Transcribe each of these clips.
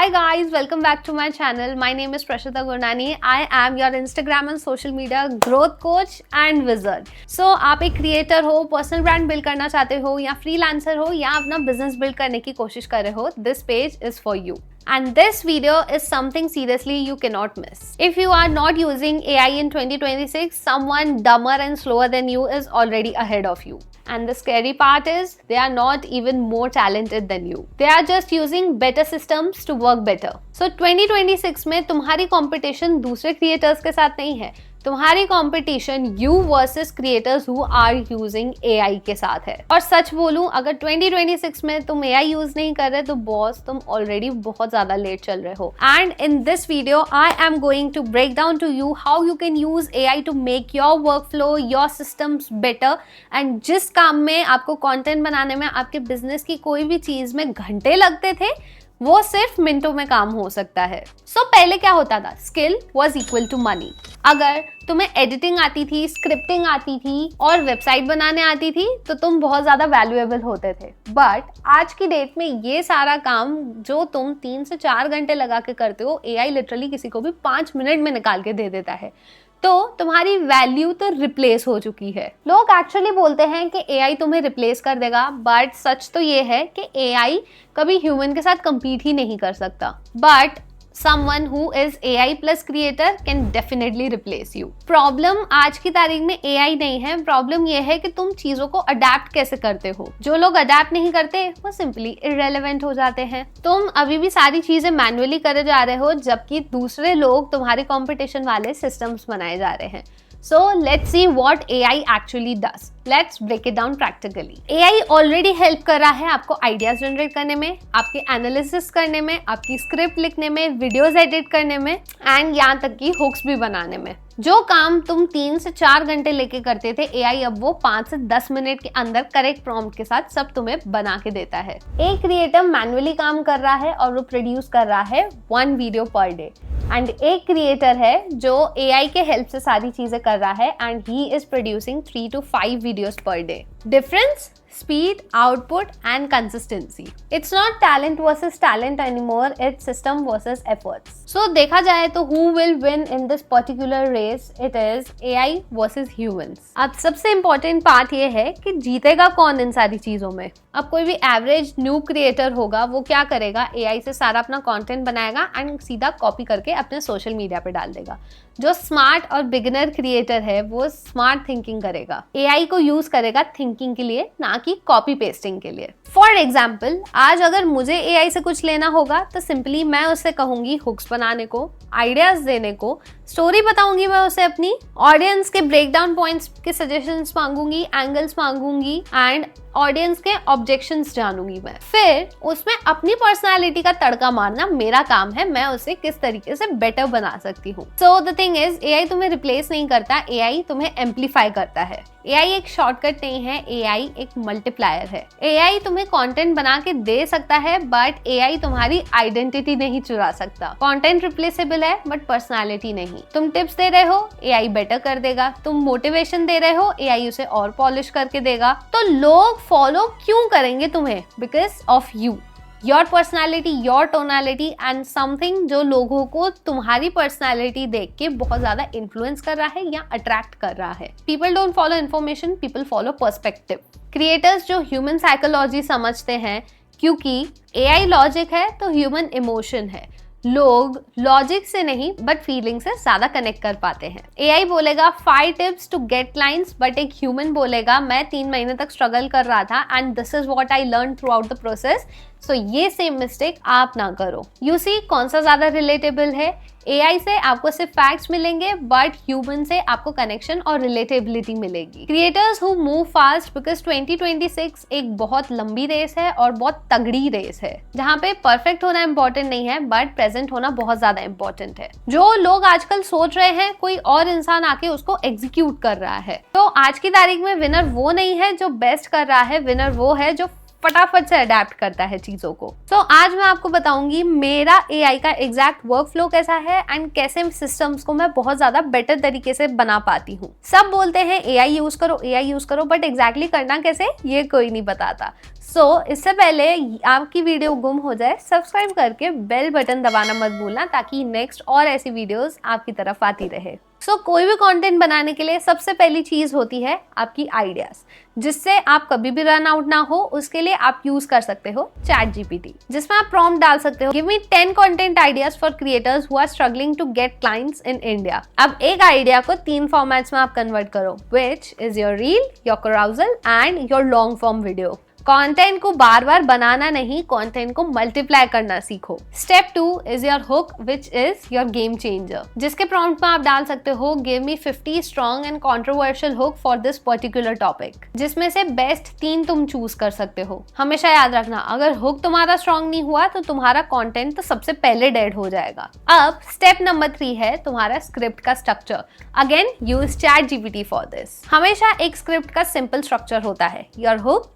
Hi guys, welcome back to my channel. My name is Prashita Gurnani. I am your Instagram and social media growth coach and wizard. So आप एक creator हो, personal brand build करना चाहते हो या freelancer हो या अपना बिजनेस बिल्ड करने की कोशिश कर रहे हो, this page is for you. And this video is something seriously you cannot miss. If you are not using AI in 2026, someone dumber and slower than you is already ahead of you. And the scary part is, they are not even more talented than you. They are just using better systems to work better. So 2026 में तुम्हारी competition दूसरे creators के साथ नहीं है, तुम्हारी competition you versus creators who are using AI के साथ है। और सच बोलूं, अगर 2026 में तुम एआई यूज नहीं कर रहे तो बॉस तुम ऑलरेडी बहुत ज्यादा लेट चल रहे हो। And in this video I am going to break down to you how you can use AI to make your workflow, your systems better. And जिस काम में आपको कंटेंट बनाने में आपके बिजनेस की कोई भी चीज में घंटे लगते थे, वो सिर्फ मिनटों में काम हो सकता है। सो पहले क्या होता था? Skill was equal to money. अगर तुम्हें एडिटिंग आती थी, स्क्रिप्टिंग आती थी और वेबसाइट बनाने आती थी तो तुम बहुत ज्यादा वैल्यूएबल होते थे। बट आज की डेट में ये सारा काम जो तुम 3 से 4 घंटे लगा के करते हो, एआई लिटरली किसी को भी 5 मिनट में निकाल के दे देता है। तो तुम्हारी वैल्यू तो रिप्लेस हो चुकी है। लोग एक्चुअली बोलते हैं कि एआई तुम्हें रिप्लेस कर देगा, बट सच तो ये है कि एआई कभी ह्यूमन के साथ compete ही नहीं कर सकता। But someone who is AI plus creator can definitely replace you. Problem आज की तारीख में AI नहीं है, प्रॉब्लम ये है कि तुम चीजों को अडेप्ट कैसे करते हो। जो लोग अडेप्ट नहीं करते वो सिंपली इररेलेवेंट हो जाते हैं। तुम अभी भी सारी चीजें मैन्युअली करे जा रहे हो, जबकि दूसरे लोग तुम्हारे कंपटीशन वाले सिस्टम्स बनाए जा रहे हैं। So let's see what AI actually does. Let's break it down practically. AI already help कर रहा है आपको आइडियाज जनरेट करने में, आपके एनालिसिस करने में, आपकी स्क्रिप्ट लिखने में, वीडियोस एडिट करने में एंड यहाँ तक कि हुक्स भी बनाने में। जो काम तुम 3 से 4 घंटे लेके करते थे, एआई अब वो 5 से 10 मिनट के अंदर करेक्ट प्रॉम्प्ट के साथ सब तुम्हें बना के देता है। एक क्रिएटर मैन्युअली काम कर रहा है और वो प्रोड्यूस कर रहा है 1 वीडियो पर डे, एंड एक क्रिएटर है जो एआई के हेल्प से सारी चीजें कर रहा है and he is producing 3 to 5 videos per day. Difference? Speed, output and consistency. It's not talent versus talent anymore, it's system versus efforts. So देखा जाए तो who will win in this particular race? It is AI versus humans. अब सबसे important part ये है कि जीतेगा कौन इन सारी चीजों में। अब कोई भी एवरेज न्यू क्रिएटर होगा, वो क्या करेगा? एआई से सारा अपना कंटेंट बनाएगा एंड सीधा कॉपी करके अपने सोशल मीडिया पे डाल देगा। जो स्मार्ट और बिगिनर क्रिएटर है वो स्मार्ट थिंकिंग करेगा, एआई को यूज करेगा थिंकिंग के लिए, ना कि कॉपी पेस्टिंग के लिए। फॉर एग्जाम्पल, आज अगर मुझे एआई से कुछ लेना होगा तो सिंपली मैं उससे कहूंगी हुक्स बनाने को, आइडियाज देने को, स्टोरी बताऊंगी मैं उसे अपनी, ऑडियंस के ब्रेकडाउन पॉइंट्स के सजेशंस मांगूंगी, एंगल्स मांगूंगी एंड ऑडियंस के ऑब्जेक्शंस जानूंगी मैं। फिर उसमें अपनी पर्सनालिटी का तड़का मारना मेरा काम है, मैं उसे किस तरीके से बेटर बना सकती हूँ। So the thing is, AI तुम्हें रिप्लेस नहीं करता, एआई तुम्हें एम्पलीफाई करता है। एआई एक शॉर्टकट नहीं है, एआई एक मल्टीप्लायर है। एआई तुम्हें कंटेंट बना के दे सकता है, बट एआई तुम्हारी आइडेंटिटी नहीं चुरा सकता। कंटेंट रिप्लेसेबल है बट पर्सनालिटी नहीं। तुम टिप्स दे रहे हो, एआई बेटर कर देगा। तुम मोटिवेशन दे रहे हो, एआई उसे और पॉलिश करके देगा। तो लोग फॉलो क्यों करेंगे तुम्हें? Because of you, your personality, your tonality and something जो लोगों को तुम्हारी पर्सनैलिटी देख के बहुत ज्यादा इन्फ्लुएंस कर रहा है या अट्रैक्ट कर रहा है। People don't follow information, people follow perspective. Creators जो ह्यूमन साइकोलॉजी समझते हैं, क्योंकि एआई लॉजिक है तो ह्यूमन इमोशन है। लोग लॉजिक से नहीं बट फीलिंग से ज्यादा कनेक्ट कर पाते हैं। एआई बोलेगा 5 tips to get clients, but एक ह्यूमन बोलेगा मैं 3 महीने तक स्ट्रगल कर रहा था and this is what I learn throughout the process. So ये सेम मिस्टेक आप ना करो। यू सी, कौन सा ज्यादा रिलेटेबल है? एआई से आपको सिर्फ फैक्ट्स मिलेंगे, बट ह्यूमन से आपको कनेक्शन और रिलेटेबिलिटी मिलेगी। Creators who move fast, because 2026 एक बहुत लंबी रेस है और बहुत तगड़ी रेस है, जहाँ पे परफेक्ट होना इंपॉर्टेंट नहीं है बट प्रेजेंट होना बहुत ज्यादा इंपॉर्टेंट है। जो लोग आजकल सोच रहे हैं कोई और इंसान आके उसको एग्जीक्यूट कर रहा है, तो आज की तारीख में विनर वो नहीं है जो बेस्ट कर रहा है, विनर वो है जो फटाफट से अडेप्ट करता है चीजों को। तो आज मैं आपको बताऊंगी मेरा एआई का एग्जैक्ट वर्क फ्लो कैसा है एंड कैसे सिस्टम्स को मैं बहुत ज्यादा बेटर तरीके से बना पाती हूँ। सब बोलते हैं एआई यूज करो, बट एग्जैक्टली करना कैसे ये कोई नहीं बताता। इससे पहले आपकी वीडियो गुम हो जाए, सब्सक्राइब करके बेल बटन दबाना मत भूलना ताकि नेक्स्ट और ऐसी वीडियोस आपकी तरफ आती रहे। कोई भी कंटेंट बनाने के लिए सबसे पहली चीज होती है आपकी आइडियाज, जिससे आप कभी भी रन आउट ना हो। उसके लिए आप यूज कर सकते हो चैट जीपीटी, जिसमें आप प्रॉम्प्ट डाल सकते हो, give me 10 content ideas for creators who are struggling to get clients in India. अब एक आइडिया को 3 फॉर्मेट्स में आप कन्वर्ट करो, which is your reel, your carousel and your long form video. Content को बार बार बनाना नहीं, कंटेंट को मल्टीप्लाई करना सीखो। Step 2 is your hook, which is your game changer, जिसके प्रॉम्प्ट में आप डाल सकते हो give me 50 strong and controversial hook for this particular topic, जिसमें से बेस्ट 3 तुम चूज कर सकते हो। हमेशा याद रखना, अगर हुक तुम्हारा स्ट्रॉन्ग नहीं हुआ तो तुम्हारा कंटेंट तो सबसे पहले डेड हो जाएगा। अब स्टेप नंबर 3 है तुम्हारा स्क्रिप्ट का structure. Again use chat GPT for this. हमेशा एक स्क्रिप्ट का सिंपल स्ट्रक्चर होता है, your hook,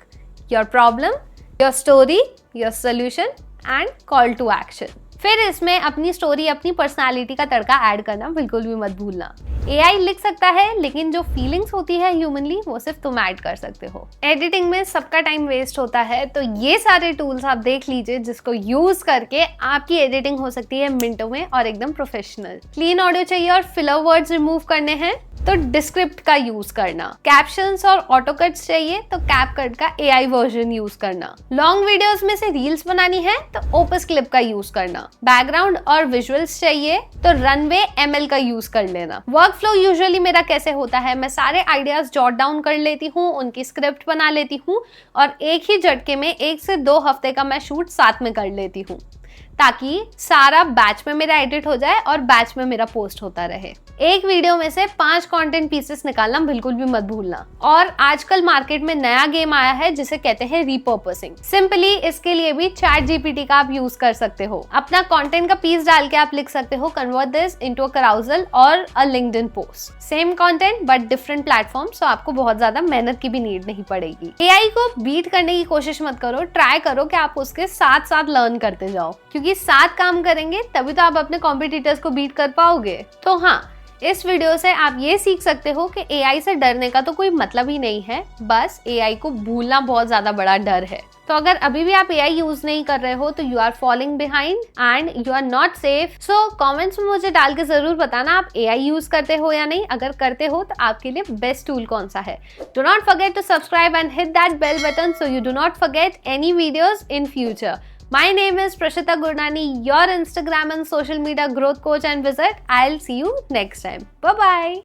your problem, your story, your solution and call to action। फिर इसमें अपनी स्टोरी, अपनी पर्सनालिटी का तड़का ऐड करना बिल्कुल भी मत भूलना। एआई लिख सकता है, लेकिन जो फीलिंग्स होती है ह्यूमनली वो सिर्फ तुम ऐड कर सकते हो। एडिटिंग में सबका टाइम वेस्ट होता है, तो ये सारे टूल्स आप देख लीजिए जिसको यूज करके आपकी एडिटिंग हो सकती है मिनटों में और एकदम प्रोफेशनल। क्लीन ऑडियो चाहिए और फिलर वर्ड्स रिमूव करने हैं तो डिस्क्रिप्ट का यूज करना। कैप्शंस और ऑटो कट्स चाहिए तो कैपकट का एआई वर्जन यूज करना। लॉन्ग वीडियोस में से रील्स बनानी है तो ओपस क्लिप का यूज करना। बैकग्राउंड और विजुअल्स चाहिए तो रनवे एमएल का यूज कर लेना। वर्क फ्लो यूजुअली मेरा कैसे होता है, मैं सारे आइडियाज जॉट डाउन कर लेती हूँ, उनकी स्क्रिप्ट बना लेती हूँ और एक ही झटके में 1 से 2 हफ्ते का मैं शूट साथ में कर लेती हूँ, ताकि सारा बैच में मेरा एडिट हो जाए और बैच में मेरा पोस्ट होता रहे। एक वीडियो में से 5 कंटेंट पीसेस निकालना बिल्कुल भी मत भूलना। और आजकल मार्केट में नया गेम आया है जिसे कहते हैं रीपर्पसिंग। सिंपली इसके लिए भी चैट जीपीटी का आप यूज कर सकते हो। अपना कंटेंट का पीस डाल के आप लिख सकते हो convert this into a carousel और a LinkedIn post. Same content but different platform, so आपको बहुत ज्यादा मेहनत की भी नीड नहीं पड़ेगी। एआई को बीट करने की कोशिश मत करो, ट्राई करो कि आप उसके साथ साथ लर्न करते जाओ, क्योंकि साथ काम करेंगे तभी तो आप अपने कॉम्पिटिटर्स को बीट कर पाओगे। तो हाँ, इस वीडियो से आप ये सीख सकते हो कि एआई से डरने का तो कोई मतलब ही नहीं है, बस एआई को भूलना बहुत ज्यादा बड़ा डर है। तो अगर अभी भी आप एआई यूज नहीं कर रहे हो तो you are following behind and you are not safe. So comments में मुझे डाल के जरूर बताना आप एआई यूज करते हो या नहीं। अगर करते हो तो आपके लिए बेस्ट टूल कौन सा है। Do not forget to subscribe and hit that bell button so you do not forget any videos in future. My name is Prashita Gurnani, your Instagram and social media growth coach and wizard. I'll see you next time. Bye bye.